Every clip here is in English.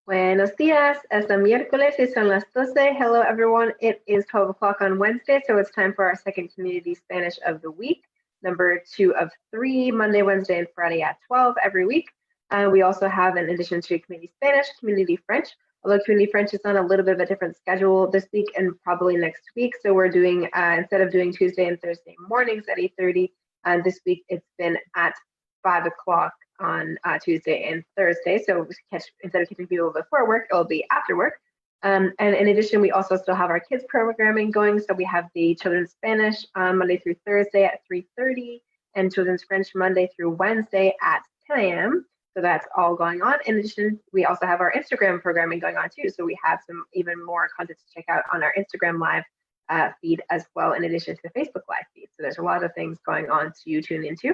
Buenos días, es miércoles y son las 12. Hello everyone, it is 12 o'clock on Wednesday, so it's time for our second Community Spanish of the week, number 2 of 3, Monday, Wednesday, and Friday at 12 every week. We also have, in addition to Community Spanish, Community French, although Community French is on a little bit of a different schedule this week and probably next week, so we're doing, instead of doing Tuesday and Thursday mornings at 8:30, this week it's been at 5 o'clock on Tuesday and Thursday. So instead of catching people before work, it'll be after work. And in addition, we also still have our kids programming going. So we have the Children's Spanish Monday through Thursday at 3:30 and Children's French Monday through Wednesday at 10 a.m. So that's all going on. In addition, we also have our Instagram programming going on too. So we have some even more content to check out on our Instagram live feed as well, in addition to the Facebook live feed. So there's a lot of things going on to tune into.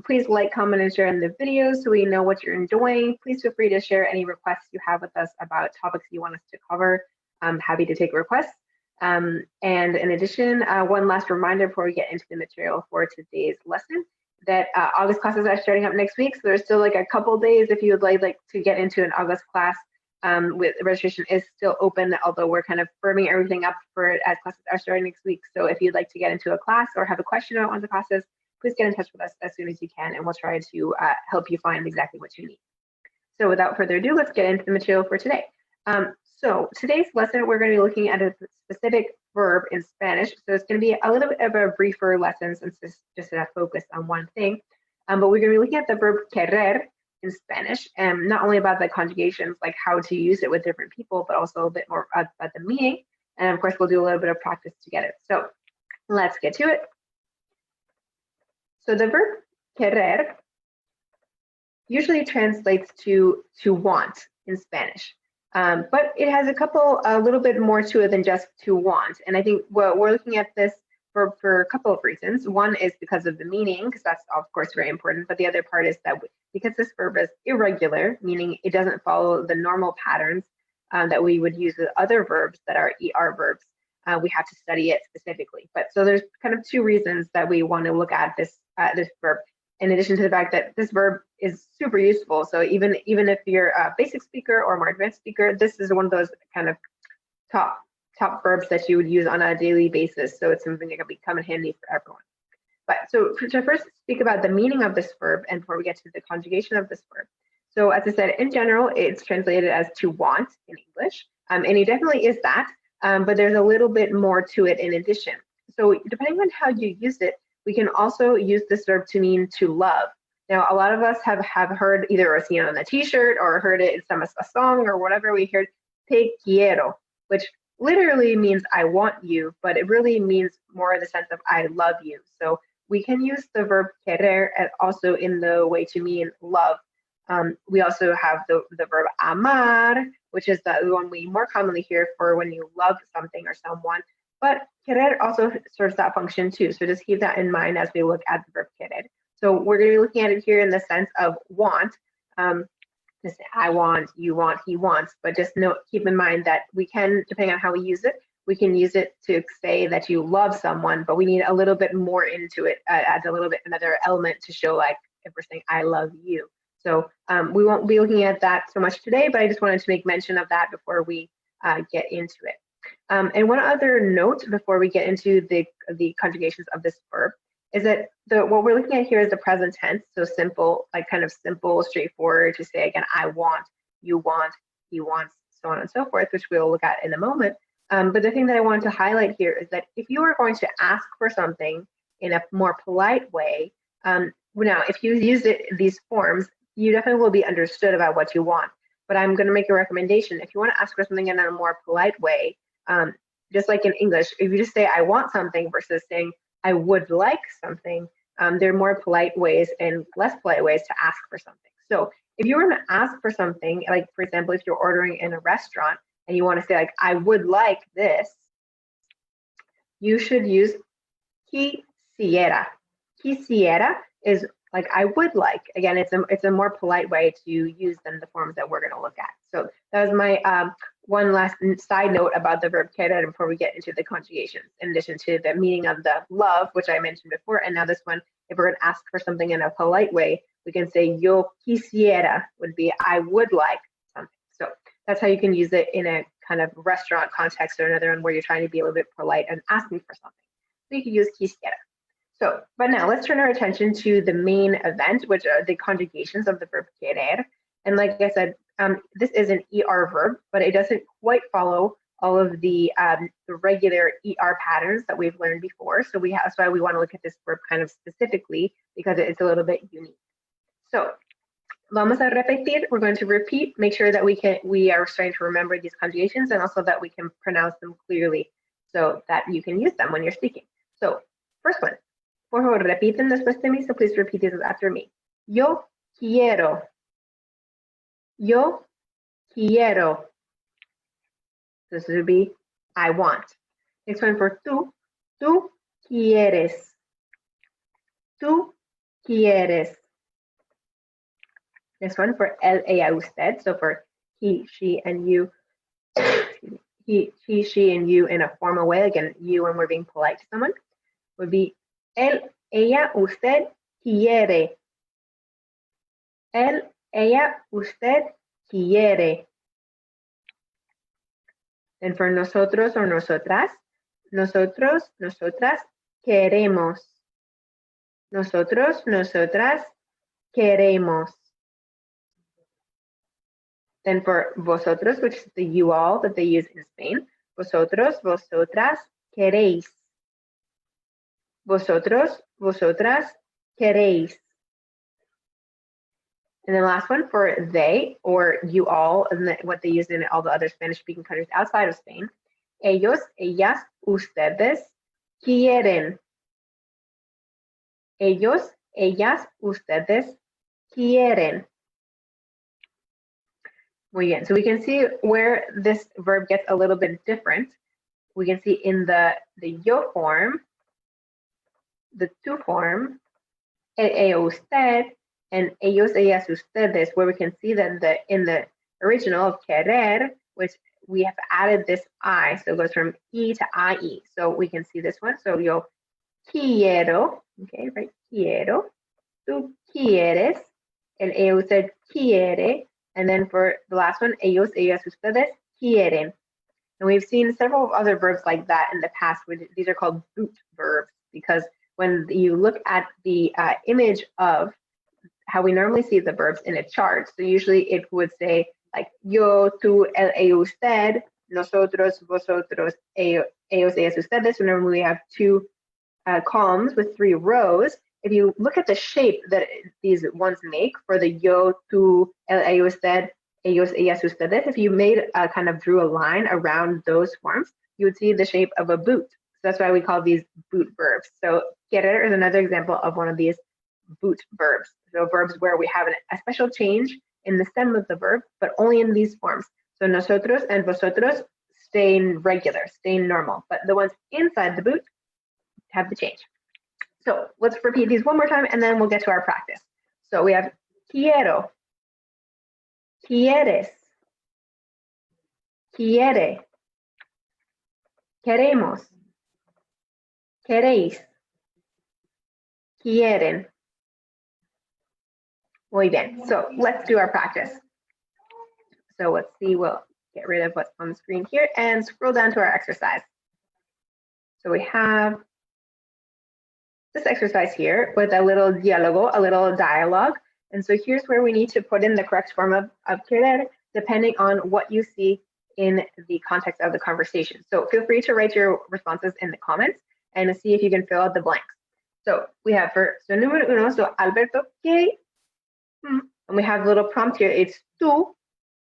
Please like, comment, and share in the videos so we know what you're enjoying. Please feel free to share any requests you have with us about topics you want us to cover. I'm happy to take requests. And in addition, one last reminder before we get into the material for today's lesson, that August classes are starting up next week. So there's still like a couple days if you would like to get into an August class. With registration is still open, although we're kind of firming everything up for it as classes are starting next week. So if you'd like to get into a class or have a question about one of the classes, please get in touch with us as soon as you can, and we'll try to help you find exactly what you need. So without further ado, let's get into the material for today. So today's lesson, we're going to be looking at a specific verb in Spanish. So it's going to be a little bit of a briefer lesson since it's just a focus on one thing. But we're going to be looking at the verb querer in Spanish, and not only about the conjugations, like how to use it with different people, but also a bit more about the meaning. And of course, we'll do a little bit of practice together. So let's get to it. So the verb querer usually translates to want in Spanish, but it has a little bit more to it than just to want. And I think we're looking at this for a couple of reasons. One is because of the meaning, because that's of course very important, but the other part is that because this verb is irregular, meaning it doesn't follow the normal patterns that we would use with other verbs that are ER verbs, we have to study it specifically. But so there's kind of two reasons that we want to look at this verb, in addition to the fact that this verb is super useful. So even if you're a basic speaker or more advanced speaker, this is one of those kind of top verbs that you would use on a daily basis. So it's something that can become handy for everyone. But so to first speak about the meaning of this verb and before we get to the conjugation of this verb. So as I said, in general, it's translated as to want in English, and it definitely is that, but there's a little bit more to it in addition. So depending on how you use it, we can also use this verb to mean to love. Now, a lot of us have heard either seen it on a t-shirt or heard it in a song or whatever. We heard te quiero, which literally means I want you, but it really means more in the sense of I love you. So we can use the verb querer also in the way to mean love. We also have the verb amar, which is the one we more commonly hear for when you love something or someone. But querer also serves that function too. So just keep that in mind as we look at the verb querer. So we're going to be looking at it here in the sense of want. Just I want, you want, he wants. But just keep in mind that we can, depending on how we use it, we can use it to say that you love someone, but we need a little bit more into it, add a little bit another element to show, like if we're saying I love you. So we won't be looking at that so much today, but I just wanted to make mention of that before we get into it. And one other note before we get into the conjugations of this verb is that what we're looking at here is the present tense, so simple, like kind of simple, straightforward to say again, I want, you want, he wants, so on and so forth, which we'll look at in a moment. But the thing that I wanted to highlight here is that if you are going to ask for something in a more polite way, now if you use these forms, you definitely will be understood about what you want. But I'm going to make a recommendation. If you want to ask for something in a more polite way, just like in English, if you just say I want something versus saying I would like something, there are more polite ways and less polite ways to ask for something. So if you were to ask for something, like for example, if you're ordering in a restaurant and you want to say like I would like this, you should use quisiera. Quisiera is like I would like. Again, it's a more polite way to use than the forms that we're going to look at. So that was my one last side note about the verb querer before we get into the conjugations, in addition to the meaning of the love, which I mentioned before. And now this one, if we're going to ask for something in a polite way, we can say yo quisiera would be I would like something. So That's how you can use it in a kind of restaurant context or another one where you're trying to be a little bit polite and asking for something. So you can use quisiera. So, but now let's turn our attention to the main event, which are the conjugations of the verb querer. And like I said, this is an ER verb, but it doesn't quite follow all of the regular ER patterns that we've learned before. So that's why we want to look at this verb kind of specifically because it's a little bit unique. So vamos a repetir. We're going to repeat, make sure that we are starting to remember these conjugations and also that we can pronounce them clearly so that you can use them when you're speaking. So first one, por favor, repiten después de mí, so please repeat this after me. Yo quiero. Yo quiero. This would be I want. Next one for tú. Tú quieres. Tú quieres. Next one for él, ella, usted. So for he, she, and you. He, she, and you in a formal way. Again, you when we're being polite to someone would be él, ella, usted quiere. Él, ella, usted quiere. And for nosotros or nosotras, nosotros, nosotras queremos. Nosotros, nosotras queremos. Then for vosotros, which is the you all that they use in Spain, vosotros, vosotras queréis. Vosotros, vosotras queréis. And the last one for they or you all, and what they use in all the other Spanish-speaking countries outside of Spain. Ellos, ellas, ustedes quieren. Ellos, ellas, ustedes quieren. Muy bien. So we can see where this verb gets a little bit different. We can see in the yo form, the tú form, el, ella, usted, and ellos, ellas, ustedes, where we can see that in the original of querer, which we have added this I, so it goes from E to IE. So we can see this one. So yo quiero, okay, right? Quiero, tú quieres, el, ella, usted quiere, and then for the last one, ellos, ellas, ustedes quieren. And we've seen several other verbs like that in the past. These are called boot verbs because when you look at the image of how we normally see the verbs in a chart, so usually it would say like yo, tú, él, ella, usted, nosotros, vosotros, ellos, ellas, ustedes. Whenever we have two columns with 3 rows, if you look at the shape that these ones make for the yo, tú, él, ella, usted, ellos, ellas, ustedes, if you drew a line around those forms, you would see the shape of a boot. So that's why we call these boot verbs. So querer is another example of one of these boot verbs. So verbs where we have a special change in the stem of the verb, but only in these forms. So nosotros and vosotros stay regular, stay normal, but the ones inside the boot have the change. So let's repeat these one more time and then we'll get to our practice. So we have quiero, quieres, quiere, queremos, queréis, quieren. Muy bien, so let's do our practice. So let's see, we'll get rid of what's on the screen here and scroll down to our exercise. So we have this exercise here with a little diálogo, a little dialogue. And so here's where we need to put in the correct form of querer, depending on what you see in the context of the conversation. So feel free to write your responses in the comments and see if you can fill out the blanks. So we have so número uno, so Alberto, ¿qué? And we have a little prompt here. It's tú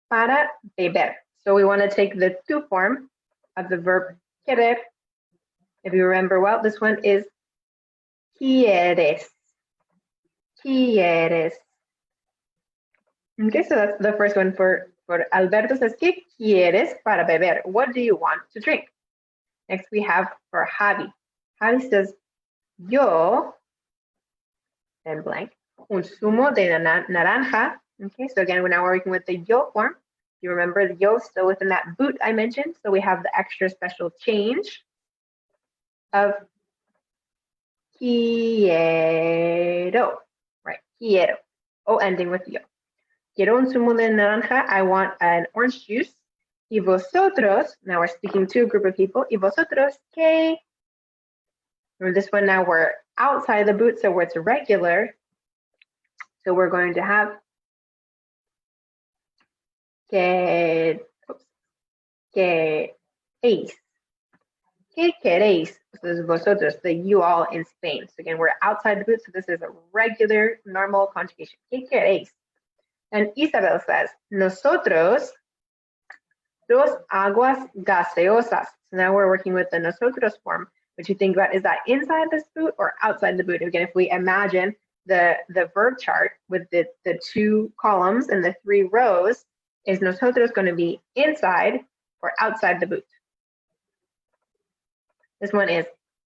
para beber. So we want to take the tú form of the verb querer. If you remember well, this one is quieres. Quieres. Okay, so that's the first one for Alberto says, ¿qué quieres para beber? What do you want to drink? Next we have for Javi. Javi says, yo, and blank, un zumo de naranja. Okay, so again, we're now working with the yo form. You remember the yo still within that boot I mentioned. So we have the extra special change of quiero, right? Quiero, O ending with yo. quiero un zumo de naranja. I want an orange juice. Y vosotros, now we're speaking to a group of people. Y vosotros, ¿qué? Remember this one, now we're outside the boot, so it's regular. So we're going to have queréis. ¿Qué queréis? So this is vosotros, the you all in Spain. So again, we're outside the boot, so this is a regular, normal conjugation. ¿Qué queréis? And Isabel says, nosotros, dos aguas gaseosas. So now we're working with the nosotros form, which you think about, is that inside this boot or outside the boot? Again, if we imagine the verb chart with the 2 columns and the 3 rows, is nosotros going to be inside or outside the boot? This one is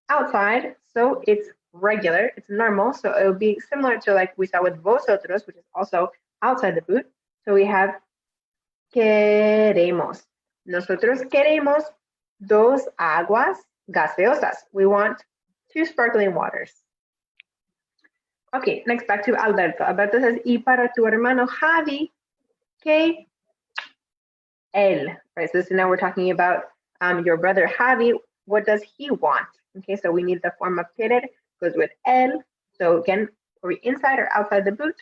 outside, so it's regular, it's normal, so it would be similar to like we saw with vosotros, which is also outside the boot. So we have queremos. Nosotros queremos dos aguas gaseosas. We want 2 sparkling waters. Okay, next back to Alberto. Alberto says, y para tu hermano Javi, ¿qué? Él. Right, so now we're talking about your brother Javi. What does he want? Okay, so we need the form of querer, goes with él. So again, are we inside or outside the boot?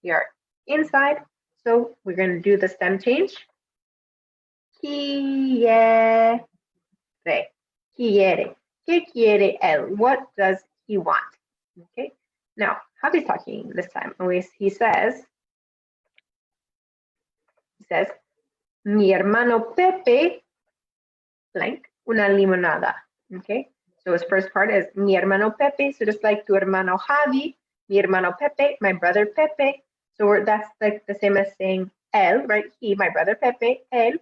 We are inside, so we're going to do the stem change. Quiere. Quiere. ¿Qué quiere él? What does he want? Okay, now Javi's talking this time. He says, mi hermano Pepe, blank, una limonada. Okay, so his first part is mi hermano Pepe, so just like tu hermano Javi, mi hermano Pepe, my brother Pepe. So that's like the same as saying él, right? He, my brother Pepe, él.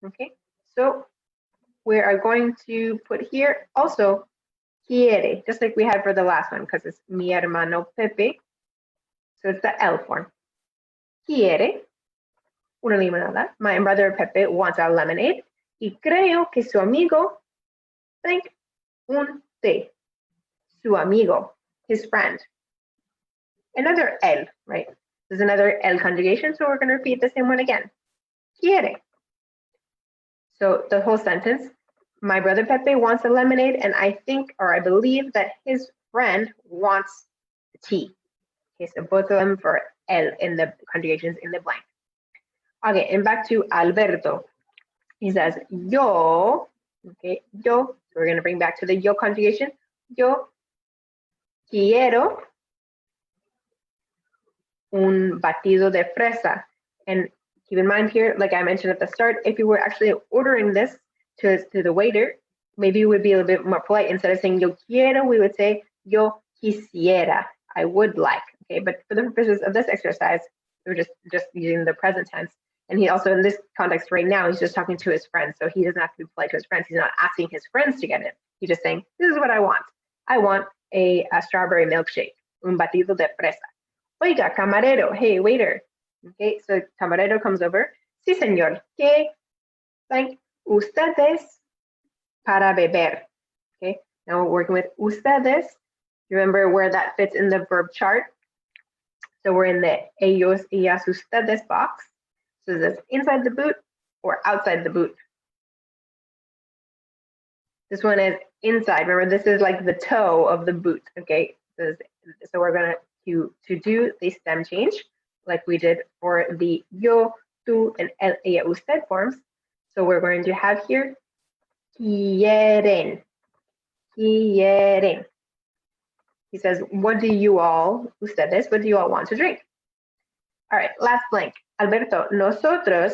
Okay, so we are going to put here also quiere, just like we had for the last one, because it's mi hermano Pepe. So it's the L form. Quiere una limonada. My brother Pepe wants a lemonade. Y creo que su amigo drink un té. Su amigo, his friend. Another L, right? This is another L conjugation, so we're going to repeat the same one again. Quiere. So the whole sentence, my brother Pepe wants a lemonade, and I think, or I believe that his friend wants tea. Okay, so both of them for L in the conjugations in the blank. Okay, and back to Alberto. He says, yo, okay, yo, so we're going to bring back to the yo conjugation. Yo quiero un batido de fresa. And keep in mind here, like I mentioned at the start, if you were actually ordering this to the waiter, maybe it would be a little bit more polite. Instead of saying yo quiero, we would say yo quisiera, I would like. Okay, but for the purposes of this exercise, we're just using the present tense. And he also, in this context right now, he's just talking to his friends. So he doesn't have to be polite to his friends. He's not asking his friends to get it. He's just saying, this is what I want. I want a strawberry milkshake, un batido de fresa. Oiga, camarero, hey, waiter. Okay, so camarero comes over. Sí, señor. ¿Qué like ustedes para beber? Okay, now we're working with ustedes. You remember where that fits in the verb chart? So we're in the ellos, ellas, ustedes box. So is this inside the boot or outside the boot? This one is inside. Remember, this is like the toe of the boot. Okay, so we're gonna to do the stem change like we did for the yo, tú, and el, ella, usted forms. So we're going to have here quieren, quieren. He says, what do you all, ustedes, what do you all want to drink? All right, last blank. Alberto, nosotros,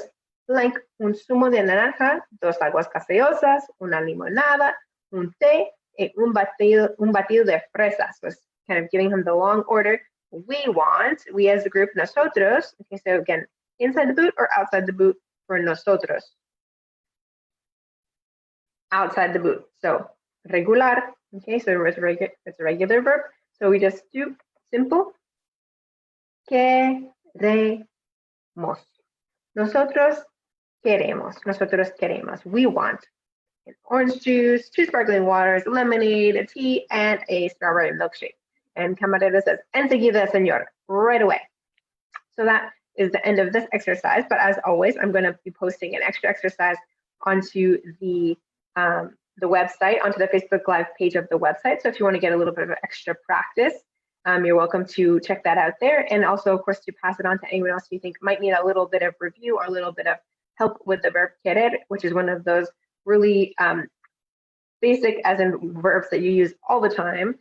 blank, un zumo de naranja, dos aguas gaseosas, una limonada, un té, y un batido de fresas. So it's kind of giving him the long order. We as the group, nosotros. Okay, so again, inside the boot or outside the boot for nosotros? Outside the boot. So regular. Okay, so it's a regular verb. So we just do simple. Queremos. Nosotros queremos. Nosotros queremos. We want an orange juice, 2 sparkling waters, lemonade, a tea, and a strawberry milkshake. And camarero says, enseguida, señor, right away. So that is the end of this exercise, but as always, I'm going to be posting an extra exercise onto the website, onto the Facebook Live page of the website. So if you want to get a little bit of extra practice, you're welcome to check that out there. And also, of course, to pass it on to anyone else you think might need a little bit of review or a little bit of help with the verb querer, which is one of those really basic as in verbs that you use all the time,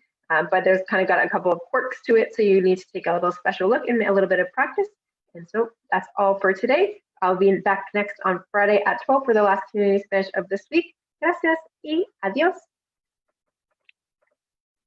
but there's kind of got a couple of quirks to it. So you need to take a little special look and a little bit of practice. And so that's all for today. I'll be back next on Friday at 12 for the last community Spanish of this week. Gracias y adiós.